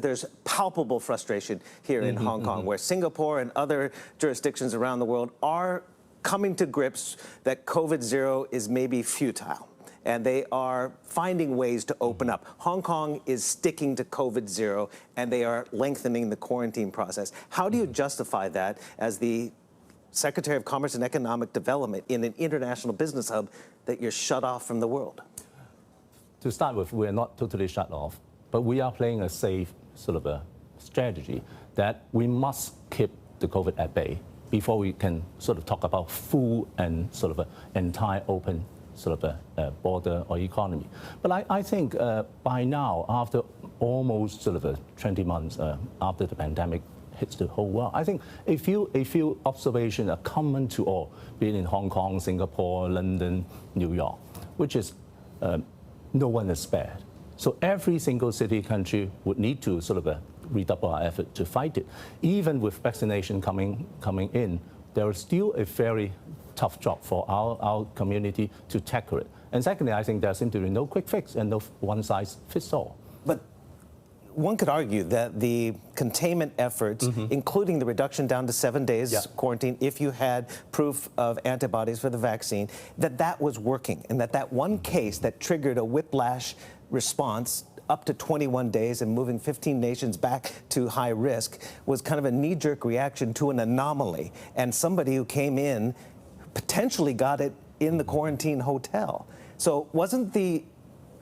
There's palpable frustration here in Hong Kong, where Singapore and other jurisdictions around the world are coming to grips that COVID-0 is maybe futile, and they are finding ways to open up. Hong Kong is sticking to COVID-0, and they are lengthening the quarantine process. How do you justify that as the Secretary of Commerce and Economic Development in an international business hub, that you're shut off from the world? To start with, we're not totally shut off, but we are playing a safe sort of a strategy that we must keep the COVID at bay before we can sort of talk about full and sort of an entire open sort of a border or economy. But I think by now, after almost sort of 20 months after the pandemic hits the whole world, I think a few observations are common to all, being in Hong Kong, Singapore, London, New York, which is no one is spared. So every single city, country would need to sort of redouble our effort to fight it. Even with vaccination coming in, there is still a very tough job for our community to tackle it. And secondly, I think there seems to be no quick fix and no one size fits all. But one could argue that the containment efforts, including the reduction down to 7 days quarantine, if you had proof of antibodies for the vaccine, that was working, and that one case that triggered a whiplash response up to 21 days and moving 15 nations back to high risk was kind of a knee-jerk reaction to an anomaly, and somebody who came in potentially got it in the quarantine hotel. So wasn't the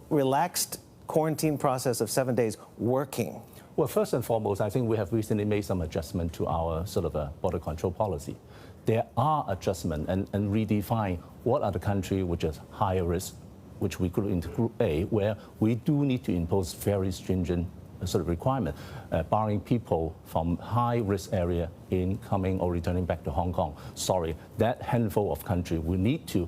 relaxed quarantine process of 7 days working? Well, first and foremost, I think we have recently made some adjustment to our sort of a border control policy. There are adjustments and redefine what are the countries which is higher risk, which we group into Group A, where we do need to impose very stringent sort of requirement, barring people from high-risk area in coming or returning back to Hong Kong. Sorry, that handful of countries will need to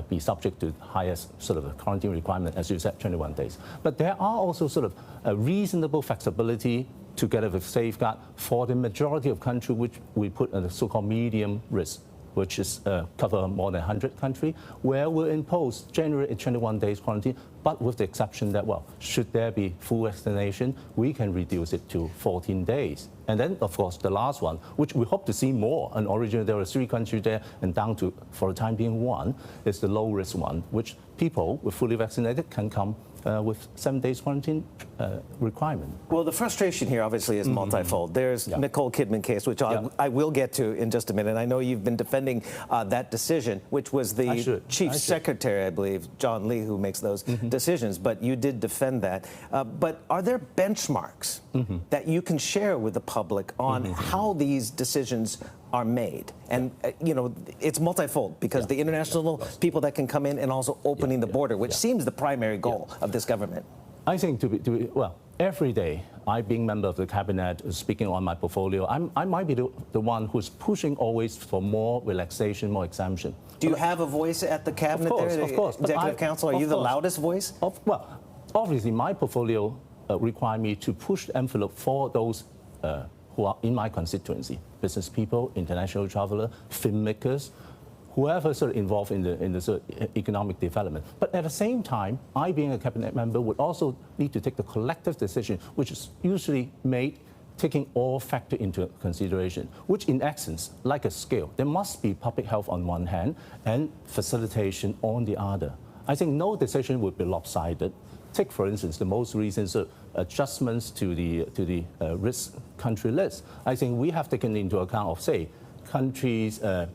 be subject to highest sort of quarantine requirement, as you said, 21 days. But there are also sort of a reasonable flexibility together with safeguard for the majority of countries which we put at the so-called medium risk, which is cover more than 100 countries, where we'll impose generally a 21 days quarantine, but with the exception that, well, should there be full vaccination, we can reduce it to 14 days. And then, of course, the last one, which we hope to see more, and originally there were 3 countries there, and down to, for the time being, 1, is the low-risk one, which people with fully vaccinated can come with 7 days quarantine requirement. Well, the frustration here obviously is multifold. There's Nicole Kidman case, which I will get to in just a minute. I know you've been defending that decision, which was the Chief Secretary, I believe, John Lee, who makes those decisions, but you did defend that. But are there benchmarks that you can share with the public on how these decisions are made? And, you know, it's multifold, because the international people that can come in and also opening the border, which seems the primary goal of this government. I think well, every day, I being member of the cabinet, speaking on my portfolio, I might be the one who's pushing always for more relaxation, more exemption. Do you have a voice at the cabinet? Of course. Executive Council, are you the loudest voice? Well, obviously, my portfolio require me to push the envelope for those who are in my constituency: business people, international traveler, filmmakers, whoever sort of involved in the sort of economic development. But at the same time, I, being a cabinet member, would also need to take the collective decision, which is usually made taking all factors into consideration, which in essence, like a scale, there must be public health on one hand and facilitation on the other. I think no decision would be lopsided. Take, for instance, the most recent adjustments to the risk country list. I think we have taken into account of, say, countries, the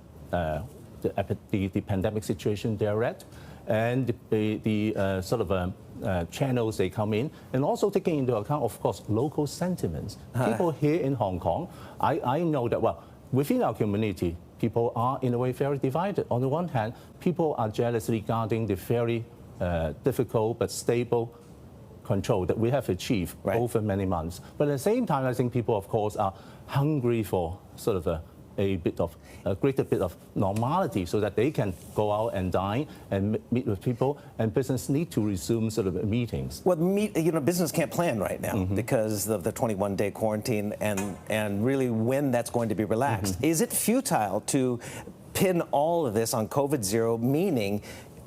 pandemic situation they're at, and the sort of channels they come in, and also taking into account, of course, local sentiments. People here in Hong Kong, I know that, well, within our community, people are in a way very divided. On the one hand, people are jealously guarding the very difficult but stable control that we have achieved over many months. But at the same time, I think people, of course, are hungry for sort of a greater bit of normality, so that they can go out and dine and meet with people, and business need to resume sort of meetings. Well, business can't plan right now because of the 21-day quarantine and really when that's going to be relaxed. Is it futile to pin all of this on COVID-0, meaning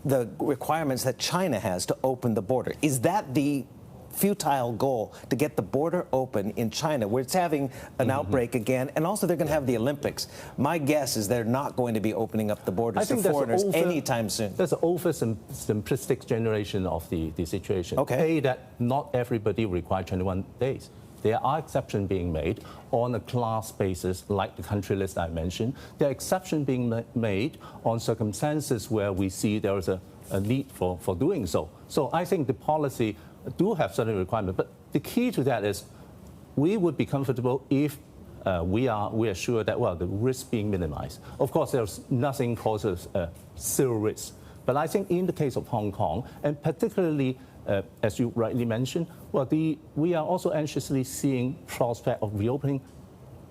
the requirements that China has to open the border? Is that the futile goal to get the border open in China, where it's having an outbreak again, and also they're going to have the Olympics. My guess is they're not going to be opening up the borders to foreigners anytime soon. There's an over-simplistic generation of the situation. Okay. That not everybody requires 21 days. There are exceptions being made on a class basis, like the country list I mentioned. There are exceptions being made on circumstances where we see there is a need for doing so. So I think the policy do have certain requirements, but the key to that is we would be comfortable if we are sure that, well, the risk being minimized. Of course, there's nothing causes zero risk. But I think in the case of Hong Kong, and particularly as you rightly mentioned, well, we are also anxiously seeing prospect of reopening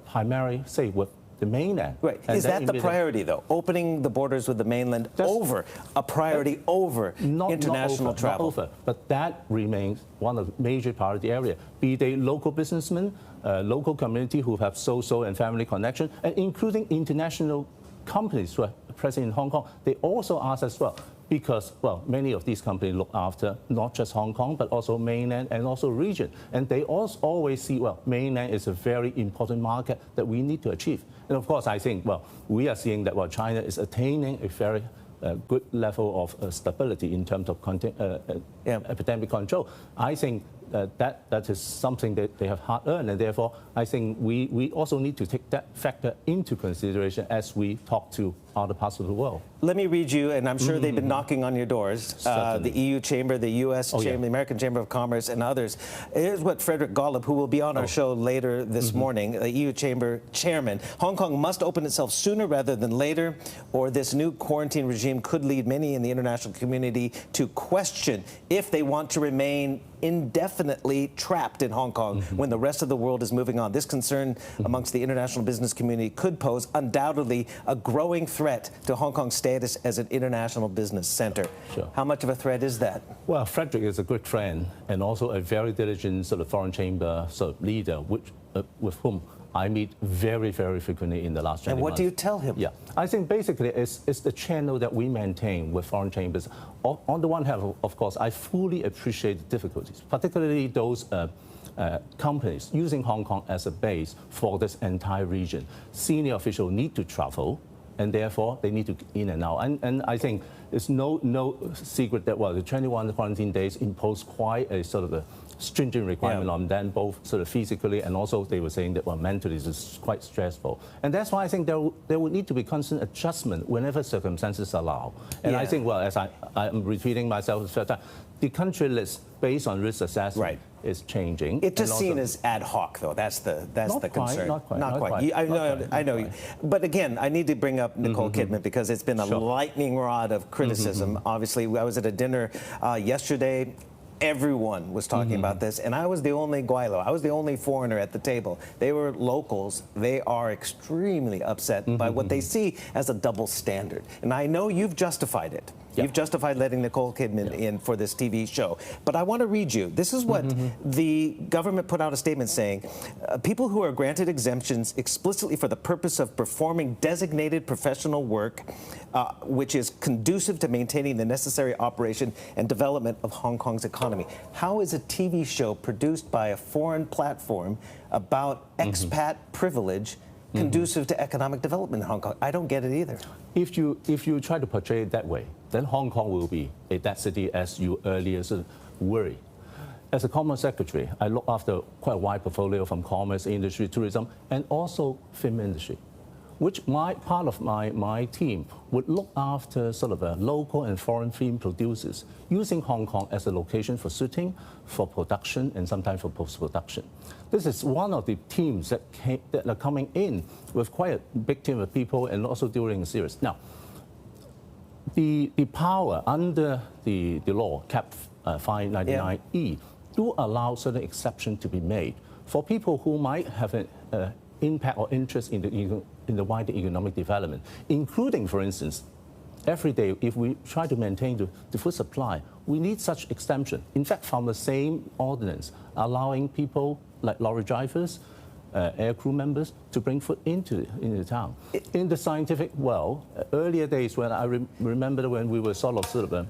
primarily, say, with the mainland. Right. Is that the priority, though? Opening the borders with the mainland over a priority over international travel? Not over, but that remains one of the major priority areas. Be they local businessmen, local community who have social and family connection, and including international companies who are present in Hong Kong. They also ask as well, because, well, many of these companies look after not just Hong Kong, but also mainland and also region. And they also always see, well, mainland is a very important market that we need to achieve. And of course, I think, well, we are seeing that, well, China is attaining a very good level of stability in terms of epidemic control. I think that is something that they have hard earned, and therefore I think we also need to take that factor into consideration as we talk to other parts of the world. Let me read you, and I'm sure they've been knocking on your doors, the EU Chamber, the US Chamber, the American Chamber of Commerce, and others. Here's what Frederick Gollop, who will be on our show later this morning, the EU Chamber chairman. Hong Kong must open itself sooner rather than later, or this new quarantine regime could lead many in the international community to question if they want to remain indefinitely trapped in Hong Kong when the rest of the world is moving on. This concern amongst the international business community could pose undoubtedly a growing threat to Hong Kong's status as an international business center. Sure. How much of a threat is that? Well, Frederick is a good friend and also a very diligent sort of foreign chamber sort of leader, which, with whom I meet very, very frequently in the last 20 months. And what do you tell him? Yeah, I think basically it's the channel that we maintain with foreign chambers. On the one hand, of course, I fully appreciate the difficulties, particularly those companies using Hong Kong as a base for this entire region. Senior officials need to travel, and therefore they need to in and out. And I think it's no secret that, well, the 21 quarantine days impose quite a sort of a stringent requirement on them, both sort of physically and also they were saying that, well, mentally this is quite stressful. And that's why I think there would need to be constant adjustment whenever circumstances allow. And I think, well, as I'm repeating myself, the country list based on risk assessment is changing. It's just seen as ad hoc, though. That's the concern. Not quite. I know. But again, I need to bring up Nicole Kidman because it's been a lightning rod of criticism. Obviously, I was at a dinner yesterday. Everyone was talking about this, and I was the only Guaylo. I was the only foreigner at the table. They were locals. They are extremely upset by what they see as a double standard. And I know you've justified it. You've justified letting Nicole Kidman in for this TV show. But I want to read you. This is what the government put out a statement saying, people who are granted exemptions explicitly for the purpose of performing designated professional work, which is conducive to maintaining the necessary operation and development of Hong Kong's economy. How is a TV show produced by a foreign platform about expat privilege conducive to economic development in Hong Kong? I don't get it either. If you try to portray it that way, then Hong Kong will be a dead city, as you earlier sort of worry. As a Commerce Secretary, I look after quite a wide portfolio from commerce, industry, tourism, and also film industry, which part of my team would look after sort of local and foreign film producers, using Hong Kong as a location for shooting, for production, and sometimes for post-production. This is one of the teams that are coming in with quite a big team of people and also during a series. Now, the power under the law, Cap 599E, do allow certain exceptions to be made for people who might have an impact or interest in the wider economic development, including, for instance, every day, if we try to maintain the food supply, we need such exemption. In fact, from the same ordinance, allowing people like lorry drivers, air crew members to bring food into the town. In the scientific world, earlier days when I remember when we were sort of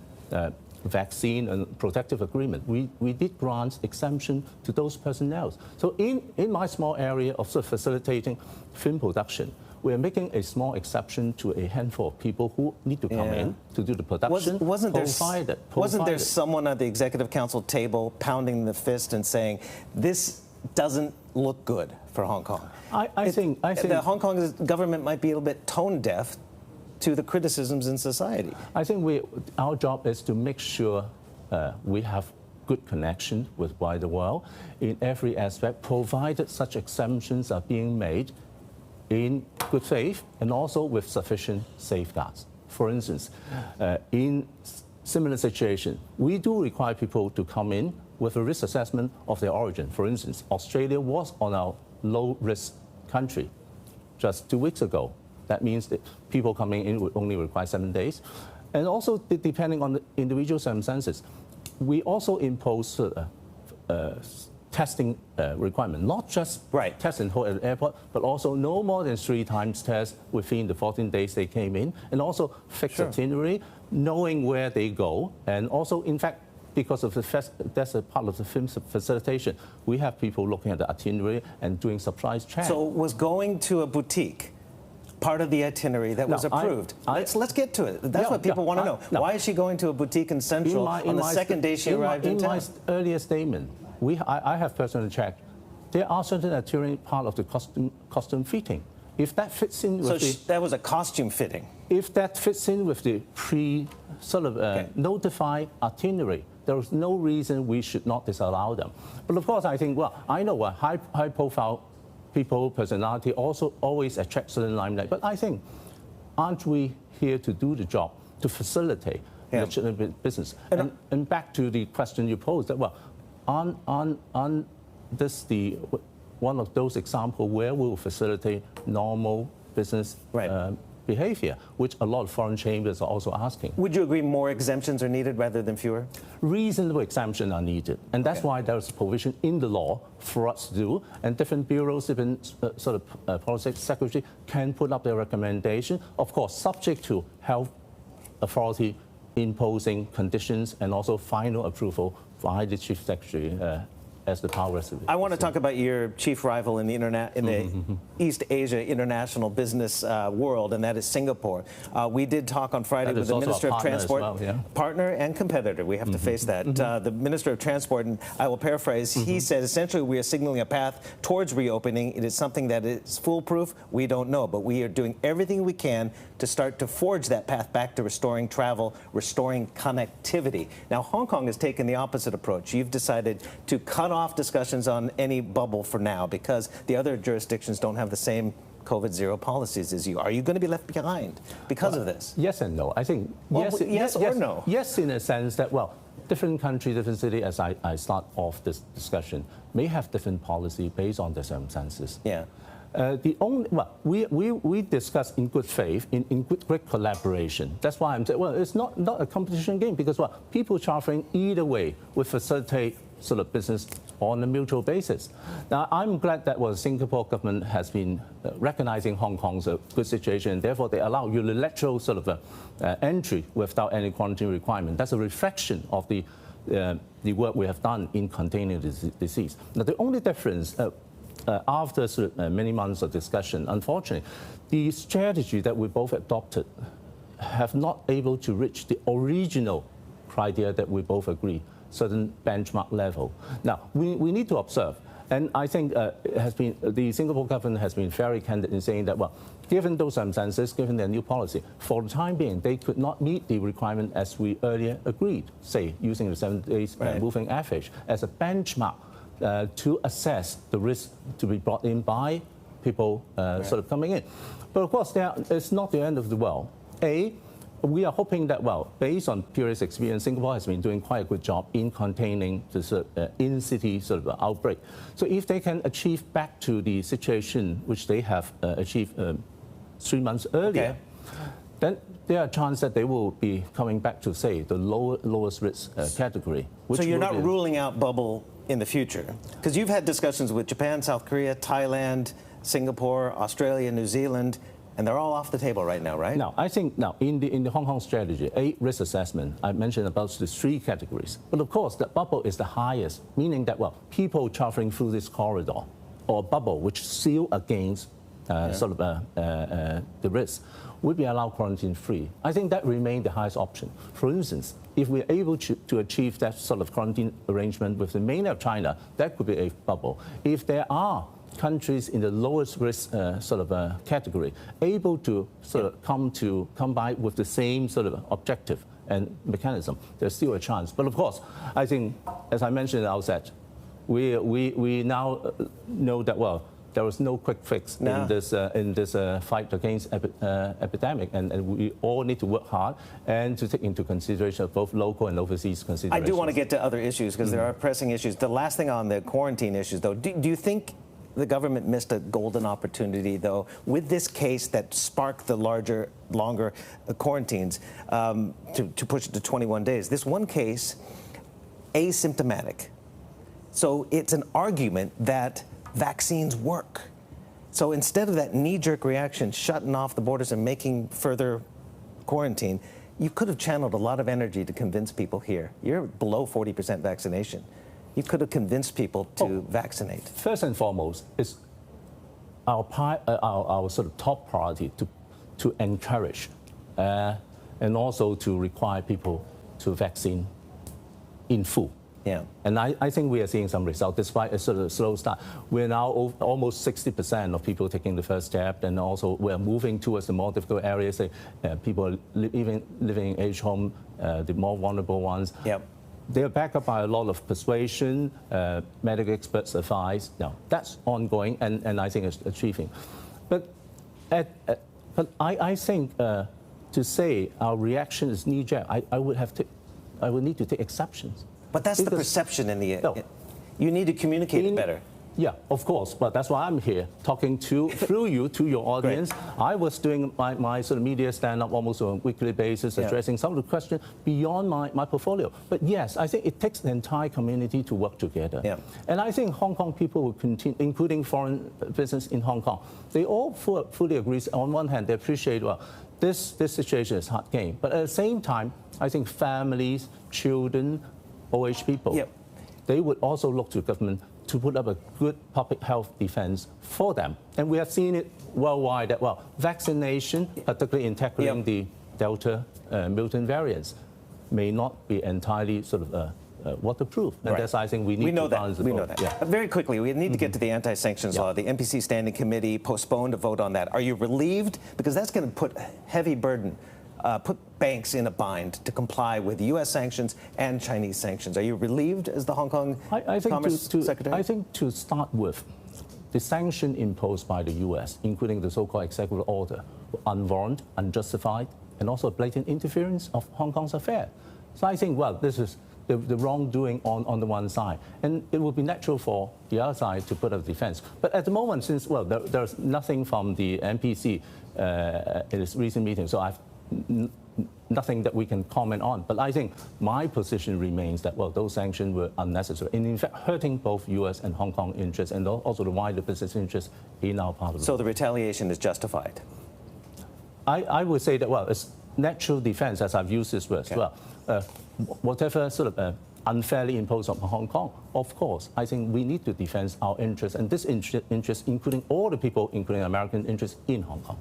vaccine and protective agreement, we did grant exemption to those personnel. So in my small area of sort of facilitating film production, we're making a small exception to a handful of people who need to come in to do the production. Wasn't there someone at the Executive Council table pounding the fist and saying, this doesn't look good for Hong Kong? I think the Hong Kong government might be a little bit tone deaf to the criticisms in society. I think our job is to make sure we have good connection with wider world in every aspect, provided such exemptions are being made in good faith and also with sufficient safeguards. For instance, in similar situation, we do require people to come in with a risk assessment of their origin. For instance, Australia was on our low-risk country just 2 weeks ago. That means that people coming in would only require 7 days. And also, depending on the individual circumstances, we also impose testing requirement, not just test and hold at the airport, but also no more than 3 times test within the 14 days they came in, and also fixed itinerary, knowing where they go, and also, in fact, because of that's a part of the film facilitation, we have people looking at the itinerary and doing surprise checks. So was going to a boutique part of the itinerary that was approved? Let's get to it. That's what people want to know. Why is she going to a boutique in Central on the second day she arrived in town? In my earlier statement, I have personally checked. There are certain itinerary part of the costume fitting. If that fits in with that was a costume fitting. If that fits in with the notified itinerary, there is no reason we should not disallow them. But of course, I think, I know high-profile people, personality also always attract certain limelight. But I think, aren't we here to do the job, to facilitate legitimate business? And back to the question you posed, that on this one of those examples where we will facilitate normal business behavior, which a lot of foreign chambers are also asking. Would you agree more exemptions are needed rather than fewer? Reasonable exemptions are needed, and that's why there's a provision in the law for us to do, and different bureaus, different policy secretary can put up their recommendation, of course, subject to health authority imposing conditions and also final approval by the chief secretary as the power reserve. I want to talk about your chief rival in the East Asia international business world, and that is Singapore. We did talk on Friday with the Minister of Transport, partner and competitor. We have to face that. The Minister of Transport, and I will paraphrase, he said essentially we are signaling a path towards reopening. It is something that is foolproof. We don't know, but we are doing everything we can to start to forge that path back to restoring travel, restoring connectivity. Now, Hong Kong has taken the opposite approach. You've decided to cut off discussions on any bubble for now because the other jurisdictions don't have the same COVID-0 policies as you. Are you going to be left behind because of this? Yes and no. I think yes or no? Yes, in a sense that, different countries, different cities, as I start off this discussion, may have different policy based on their circumstances. Yeah. We discuss in good faith, in great collaboration. That's why I'm saying, it's not a competition game because people traveling either way would facilitate business on a mutual basis. Now, I'm glad that Singapore government has been recognizing Hong Kong's good situation, and therefore they allow unilateral entry without any quarantine requirement. That's a reflection of the work we have done in containing the disease. Now, the only difference after many months of discussion, unfortunately, the strategy that we both adopted have not able to reach the original criteria that we both agree, certain benchmark level. Now, we need to observe, and I think the Singapore government has been very candid in saying that, given those circumstances, given their new policy, for the time being, they could not meet the requirement as we earlier agreed, say, using the 7 days moving average as a benchmark to assess the risk to be brought in by people coming in. But of course, it's not the end of the world. We are hoping that, based on previous experience, Singapore has been doing quite a good job in containing the in-city outbreak. So if they can achieve back to the situation which they have achieved 3 months earlier, then there are chances that they will be coming back to, say, the lowest risk category. So you're not ruling out bubble in the future? Because you've had discussions with Japan, South Korea, Thailand, Singapore, Australia, New Zealand, And they're all off the table right now, right? Now, I think now in the Hong Kong strategy, risk assessment, I mentioned about the 3 categories. But of course, the bubble is the highest, meaning that, well, people traveling through this corridor or bubble which seal against the risk would be allowed quarantine free. I think that remains the highest option. For instance, if we're able to achieve that sort of quarantine arrangement with the mainland of China, that could be a bubble. If there are countries in the lowest risk category able to come by with the same sort of objective and mechanism, there's still a chance. But of course, I think, as I mentioned at the outset, we now know that, well, there is no quick fix in this fight against epidemic, and we all need to work hard and to take into consideration both local and overseas considerations. I do want to get to other issues because there are pressing issues. The last thing on the quarantine issues, though, do you think the government missed a golden opportunity, though, with this case that sparked the longer quarantines to push it to 21 days? This one case, asymptomatic. So it's an argument that vaccines work. So instead of that knee-jerk reaction, shutting off the borders and making further quarantine, you could have channeled a lot of energy to convince people here. You're below 40% vaccination. You could have convinced people to vaccinate. First and foremost, it's our sort of top priority to encourage and also to require people to vaccine in full. Yeah. And I think we are seeing some results despite a sort of slow start. We're now almost 60% of people taking the first step, and also we're moving towards the more difficult areas, people even living in aged home, the more vulnerable ones. Yep. They're backed up by a lot of persuasion, medical experts' advice. Now, that's ongoing, and I think it's achieving. But I think to say our reaction is knee-jerk, I would need to take exceptions. But that's the perception in the end. You need to communicate it better. Yeah, of course. But that's why I'm here, talking through you to your audience. Great. I was doing my sort of media stand-up almost on a weekly basis, addressing some of the questions beyond my portfolio. But yes, I think it takes the entire community to work together. Yeah. And I think Hong Kong people will continue, including foreign business in Hong Kong. They all fully agree. On one hand, they appreciate, well, this situation is hard game. But at the same time, I think families, children, OH people, they would also look to government to put up a good public health defense for them. And we have seen it worldwide that, well, vaccination, particularly in tackling the Delta mutant variants, may not be entirely sort of waterproof. And that's, I think, we need to balance the both. We know that. Yeah. Very quickly, we need to get to the anti-sanctions law. The NPC Standing Committee postponed a vote on that. Are you relieved? Because that's going to put a heavy burden, put banks in a bind to comply with U.S. sanctions and Chinese sanctions. Are you relieved as the Hong Kong Commerce Secretary? I think to start with, the sanction imposed by the U.S., including the so-called executive order, were unwarranted, unjustified, and also blatant interference of Hong Kong's affair. So I think, well, this is the wrongdoing on the one side. And it would be natural for the other side to put up defense. But at the moment, since, well, there's nothing from the NPC in its recent meeting, so I've nothing that we can comment on. But I think my position remains that, well, those sanctions were unnecessary and, in fact, hurting both U.S. and Hong Kong interests and also the wider business interests in our part of the world. So the retaliation is justified? I would say that, well, it's natural defense, as I've used this word as well. Whatever sort of unfairly imposed on Hong Kong, of course, I think we need to defend our interests, and this interest including all the people, including American interests in Hong Kong.